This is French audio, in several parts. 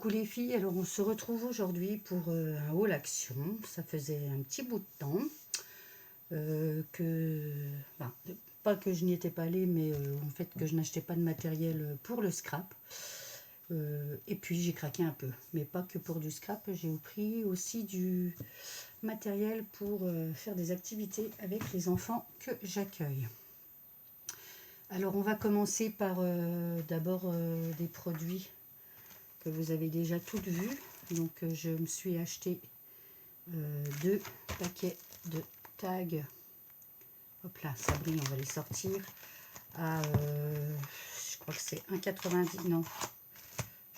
Coucou les filles, alors on se retrouve aujourd'hui pour un haul action. Ça faisait un petit bout de temps enfin, pas que je n'y étais pas allée, mais en fait que je n'achetais pas de matériel pour le scrap. Et puis j'ai craqué un peu, mais pas que pour du scrap, j'ai pris aussi du matériel pour faire des activités avec les enfants que j'accueille. Alors on va commencer par d'abord des produits que vous avez déjà toutes vues. Donc je me suis acheté 2 paquets de tags. Hop là, ça brille, on va les sortir à je crois que c'est 1,90. Non,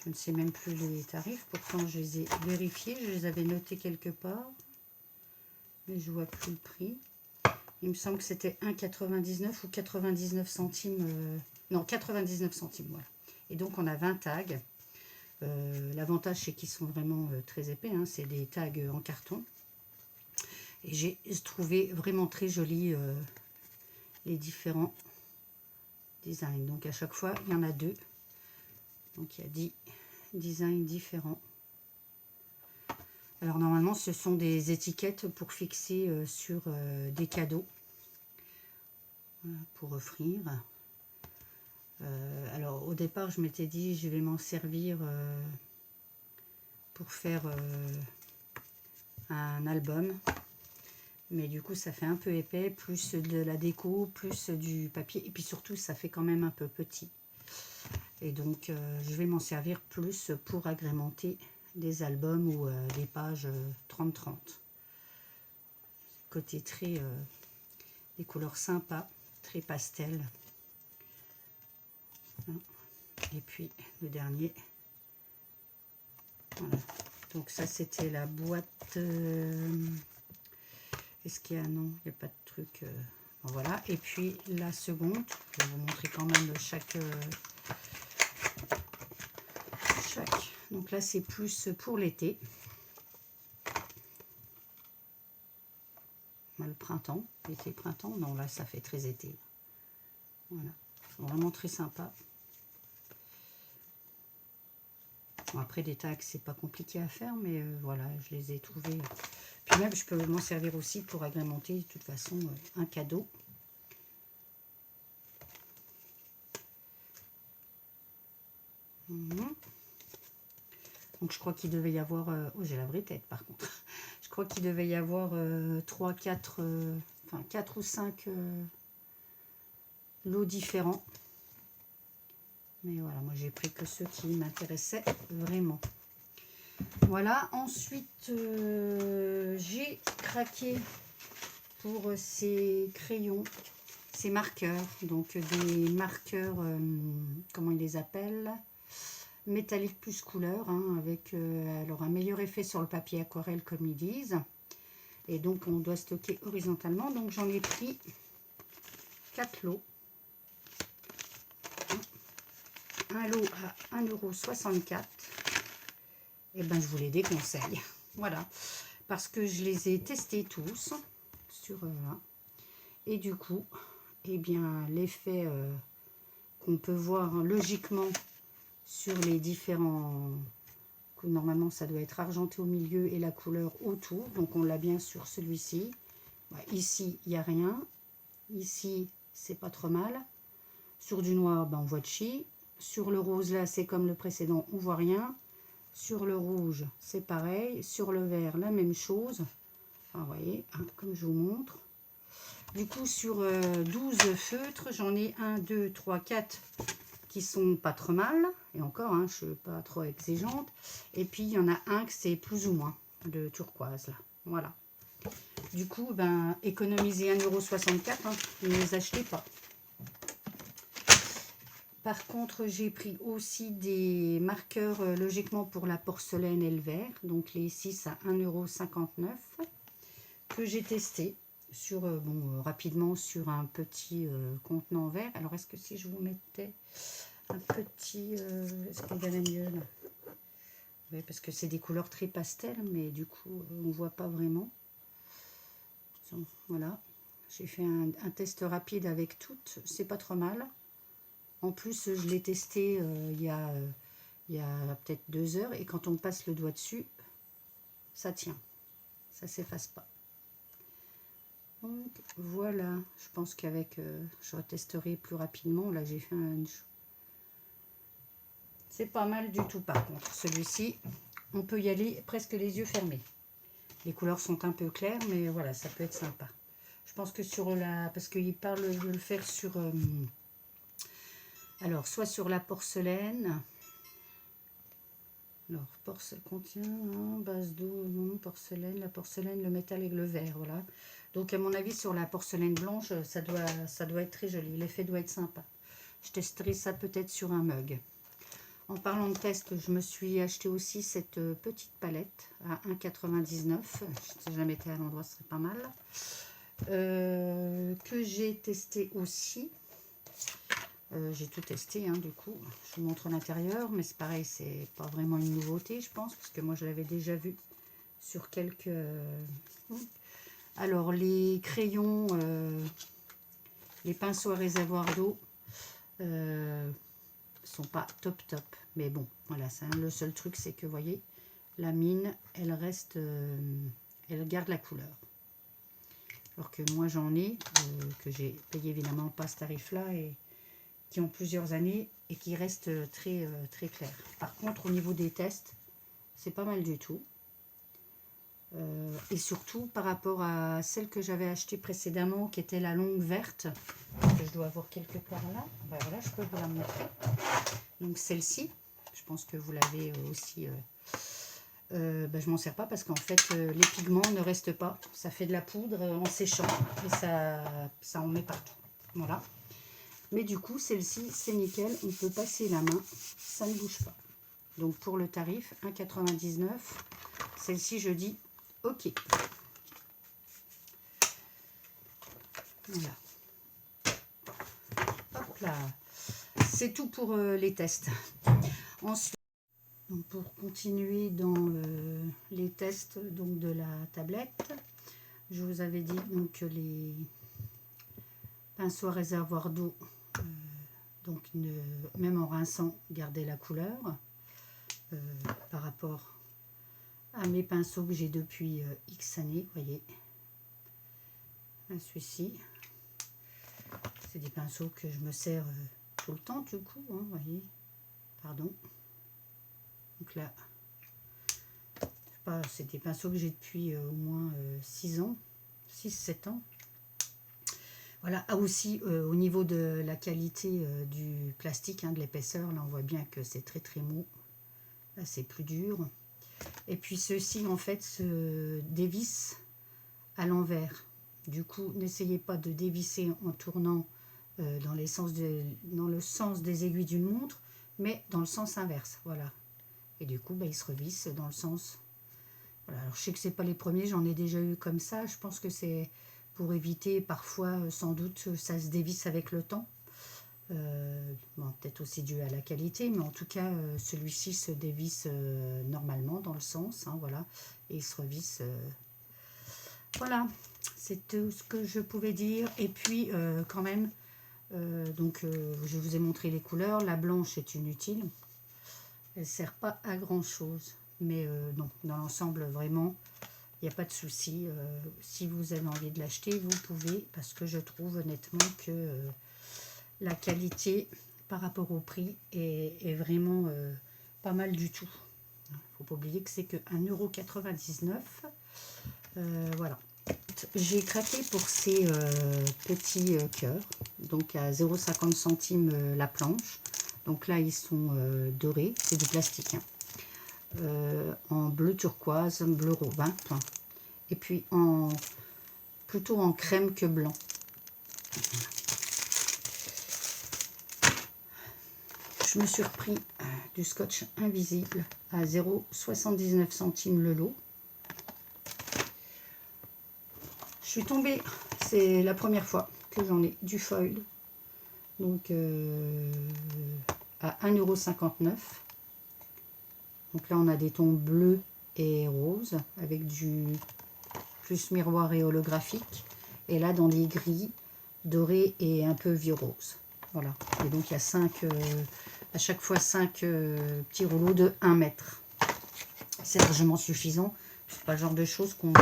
je ne sais même plus les tarifs, pourtant je les ai vérifiés, je les avais notés quelque part, mais je vois plus le prix. Il me semble que c'était 1,99 ou 99 centimes, non 99 centimes, voilà. Et donc on a 20 tags. L'avantage c'est qu'ils sont vraiment très épais, hein, c'est des tags en carton. Et j'ai trouvé vraiment très joli les différents designs. Donc à chaque fois il y en a 2. Donc il y a 10 designs différents. Alors normalement ce sont des étiquettes pour fixer sur des cadeaux. Voilà, pour offrir. Alors au départ je m'étais dit je vais m'en servir pour faire un album, mais du coup ça fait un peu épais, plus de la déco, plus du papier, et puis surtout ça fait quand même un peu petit, et donc je vais m'en servir plus pour agrémenter des albums ou des pages 30-30. Côté très des couleurs sympas, très pastel. Et puis le dernier, voilà. Donc ça c'était la boîte. Est-ce qu'il y a, non, il n'y a pas de truc. Bon, voilà. Et puis la seconde, je vais vous montrer quand même chaque. Donc là c'est plus pour l'été. Le printemps, été, printemps. Non, là ça fait très été. Voilà, vraiment très sympa. Bon, après des tags c'est pas compliqué à faire, mais voilà, je les ai trouvés. Puis même je peux m'en servir aussi pour agrémenter de toute façon un cadeau. Donc je crois qu'il devait y avoir... oh, j'ai la vraie tête par contre. Je crois qu'il devait y avoir 3, 4, enfin 4 ou 5 lots différents. Mais voilà, moi j'ai pris que ceux qui m'intéressaient vraiment. Voilà, ensuite j'ai craqué pour ces crayons, ces marqueurs. Donc des marqueurs, comment ils les appellent ? Métallique plus couleur, hein, avec alors un meilleur effet sur le papier aquarelle comme ils disent. Et donc on doit stocker horizontalement. Donc j'en ai pris 4 lots. Un lot à 1,64 €. Et ben je vous les déconseille. Voilà. Parce que je les ai testés tous sur là. Et du coup, eh bien l'effet qu'on peut voir logiquement sur les différents, normalement ça doit être argenté au milieu et la couleur autour, donc on l'a bien sur celui-ci. Ici il n'y a rien, ici c'est pas trop mal, sur du noir ben, on voit de chi, sur le rose là c'est comme le précédent, on voit rien, sur le rouge c'est pareil, sur le vert la même chose, enfin, vous voyez, hein, comme je vous montre. Du coup sur 12 feutres j'en ai 1, 2, 3, 4 qui sont pas trop mal, et encore hein, je suis pas trop exigeante, et puis il y en a un que c'est plus ou moins de turquoise là, voilà. Du coup ben économiser 1,64 €, hein, ne les achetez pas. Par contre j'ai pris aussi des marqueurs logiquement pour la porcelaine et le verre, donc les 6 à 1,59 € que j'ai testé sur rapidement sur un petit contenant verre. Alors est-ce que si je vous mettais un petit, est-ce qu'on verrait mieux là? Oui, parce que c'est des couleurs très pastel, mais du coup on voit pas vraiment. Voilà, j'ai fait un test rapide avec toutes, c'est pas trop mal. En plus je l'ai testé il y a il y a peut-être 2 heures. Et quand on passe le doigt dessus, ça tient. Ça ne s'efface pas. Donc voilà, je pense qu'avec, je retesterai plus rapidement. Là, j'ai fait un... C'est pas mal du tout par contre. Celui-ci, on peut y aller presque les yeux fermés. Les couleurs sont un peu claires, mais voilà, ça peut être sympa. Je pense que sur la... Parce qu'il parle de le faire sur... alors, soit sur la porcelaine... Alors, porcelaine contient base d'eau, non, porcelaine, la porcelaine, le métal et le verre, voilà. Donc, à mon avis, sur la porcelaine blanche, ça doit être très joli. L'effet doit être sympa. Je testerai ça peut-être sur un mug. En parlant de test, je me suis acheté aussi cette petite palette à 1,99 €. Si jamais été à l'endroit, ce serait pas mal. Que j'ai testé aussi. J'ai tout testé, hein, du coup. Je vous montre l'intérieur, mais c'est pareil, c'est pas vraiment une nouveauté, je pense, parce que moi, je l'avais déjà vu sur quelques... Alors, les crayons, les pinceaux à réservoir d'eau sont pas top. Mais bon, voilà, le seul truc, c'est que, vous voyez, la mine, elle reste... elle garde la couleur. Alors que moi, j'en ai, que j'ai payé évidemment pas ce tarif-là, et qui ont plusieurs années et qui restent très clairs. Par contre, au niveau des tests, c'est pas mal du tout. Et surtout, par rapport à celle que j'avais achetée précédemment, qui était la longue verte, que je dois avoir quelque part là. Ben voilà, je peux vous la montrer. Donc celle-ci, je pense que vous l'avez aussi... ben je m'en sers pas parce qu'en fait, les pigments ne restent pas. Ça fait de la poudre en séchant et ça en met partout. Voilà. Mais du coup, celle-ci, c'est nickel. On peut passer la main, ça ne bouge pas. Donc, pour le tarif, 1,99 €. Celle-ci, je dis OK. Voilà. Hop là. C'est tout pour les tests. Ensuite, donc pour continuer dans les tests donc de la tablette, je vous avais dit donc que les pinceaux à réservoir d'eau, donc même en rinçant, garder la couleur par rapport à mes pinceaux que j'ai depuis X années, vous voyez. Celui-ci, c'est des pinceaux que je me sers tout le temps du coup, hein, vous voyez. Pardon. Donc là, c'est des pinceaux que j'ai depuis au moins 6 ans, 6-7 ans. Voilà, aussi au niveau de la qualité du plastique, hein, de l'épaisseur, là on voit bien que c'est très mou. Là c'est plus dur. Et puis ceux-ci en fait se dévissent à l'envers. Du coup, n'essayez pas de dévisser en tournant dans le sens des aiguilles d'une montre, mais dans le sens inverse. Voilà. Et du coup, ils se revissent dans le sens... Voilà. Alors, je sais que c'est pas les premiers, j'en ai déjà eu comme ça. Je pense que c'est pour éviter, parfois, sans doute, ça se dévisse avec le temps. Bon, peut-être aussi dû à la qualité, mais en tout cas, celui-ci se dévisse normalement dans le sens. Hein, voilà. Et il se revisse... Voilà, c'est tout ce que je pouvais dire. Et puis, quand même, je vous ai montré les couleurs. La blanche est inutile. Elle ne sert pas à grand-chose. Mais non, dans l'ensemble, vraiment, il n'y a pas de souci. Si vous avez envie de l'acheter, vous pouvez. Parce que je trouve honnêtement que la qualité par rapport au prix est vraiment pas mal du tout. Il ne faut pas oublier que c'est que 1,99 €. Voilà. J'ai craqué pour ces petits cœurs, donc à 0,50 centimes la planche. Donc là, ils sont dorés, c'est du plastique, hein. En bleu turquoise, bleu robin, et puis plutôt en crème que blanc. Je me suis repris du scotch invisible à 0,79 centimes le lot. Je suis tombée, c'est la première fois que j'en ai du foil, donc à 1,59 €. Donc là on a des tons bleus et roses avec du plus miroir et holographique, et là dans les gris, doré et un peu vieux rose. Voilà, et donc il y a à chaque fois 5 petits rouleaux de 1 mètre. C'est largement suffisant. C'est pas le genre de choses qu'on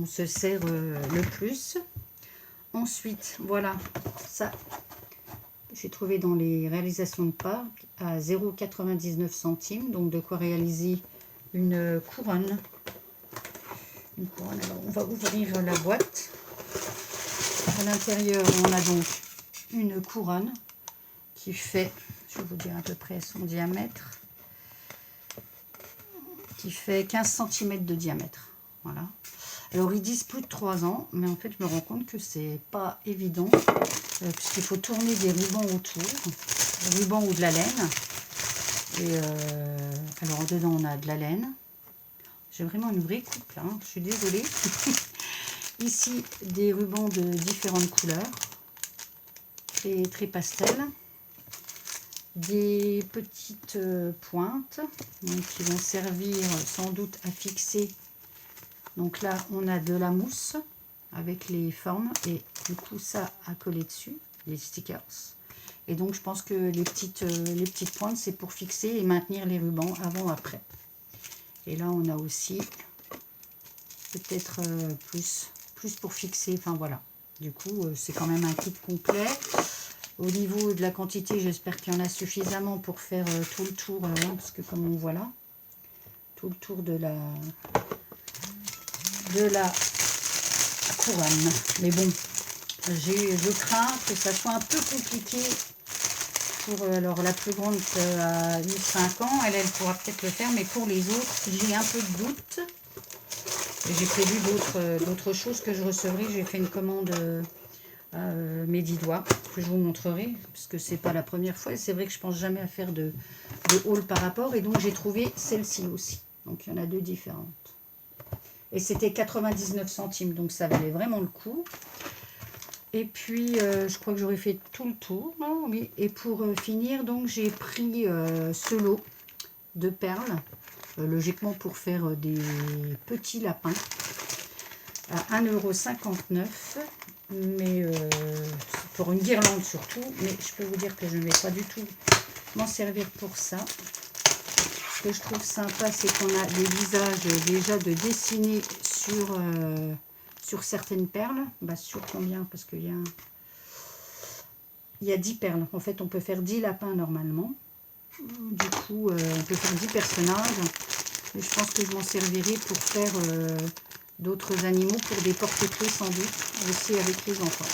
se sert le plus. Ensuite, voilà, ça, j'ai trouvé dans les réalisations de Pâques à 0,99 centimes. Donc, de quoi réaliser une couronne. Une couronne. Alors, on va ouvrir la boîte. À l'intérieur, on a donc une couronne qui fait, je vais vous dire à peu près son diamètre, qui fait 15 cm de diamètre. Voilà. Alors, ils disent plus de 3 ans, mais en fait, je me rends compte que c'est pas évident, puisqu'il faut tourner des rubans autour, des rubans ou de la laine. Et alors, dedans, on a de la laine. J'ai vraiment une vraie coupe, là, hein, je suis désolée. Ici, des rubans de différentes couleurs, très pastel. Des petites pointes donc, qui vont servir sans doute à fixer. Donc là, on a de la mousse avec les formes et du coup, ça à coller dessus, les stickers. Et donc, je pense que les petites pointes, c'est pour fixer et maintenir les rubans avant-après. Et là, on a aussi peut-être plus pour fixer. Enfin, voilà. Du coup, c'est quand même un kit complet. Au niveau de la quantité, j'espère qu'il y en a suffisamment pour faire tout le tour, parce que comme on voit là, tout le tour de la couronne. Mais bon, je crains que ça soit un peu compliqué pour alors la plus grande a eu 5 ans, elle pourra peut-être le faire, mais pour les autres, j'ai un peu de doute. J'ai prévu d'autres choses que je recevrai. J'ai fait une commande à mes 10 doigts que je vous montrerai, parce que c'est pas la première fois. Et c'est vrai que je pense jamais à faire de haul par rapport. Et donc j'ai trouvé celle-ci aussi. Donc il y en a 2 différentes. Et c'était 99 centimes, donc ça valait vraiment le coup. Et puis, je crois que j'aurais fait tout le tour. Non, oui. Et pour finir, donc j'ai pris ce lot de perles, logiquement pour faire des petits lapins, à 1,59 €. Mais pour une guirlande surtout. Mais je peux vous dire que je ne vais pas du tout m'en servir pour ça. Ce que je trouve sympa, c'est qu'on a des visages déjà de dessinés sur certaines perles. Bah, sur combien? Parce qu'il y a 10 perles. En fait, on peut faire 10 lapins normalement. Du coup, on peut faire 10 personnages. Mais je pense que je m'en servirai pour faire d'autres animaux, pour des porte-clés sans doute, aussi avec les enfants.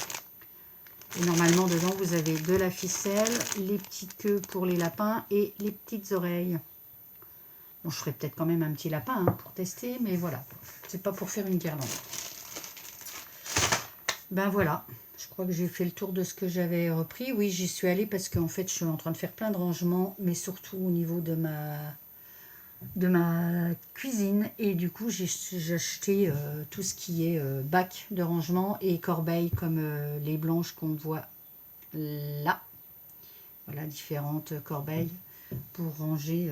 Et normalement, dedans, vous avez de la ficelle, les petites queues pour les lapins et les petites oreilles. Bon, je ferai peut-être quand même un petit lapin pour tester, mais voilà. C'est pas pour faire une guirlande. Ben voilà, je crois que j'ai fait le tour de ce que j'avais repris. Oui, j'y suis allée parce qu'en fait, je suis en train de faire plein de rangements, mais surtout au niveau de ma cuisine. Et du coup, j'ai acheté tout ce qui est bac de rangement et corbeilles comme les blanches qu'on voit là. Voilà, différentes corbeilles pour ranger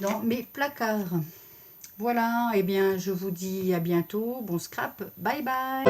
dans mes placards. Voilà, et bien je vous dis à bientôt. Bon scrap, bye bye.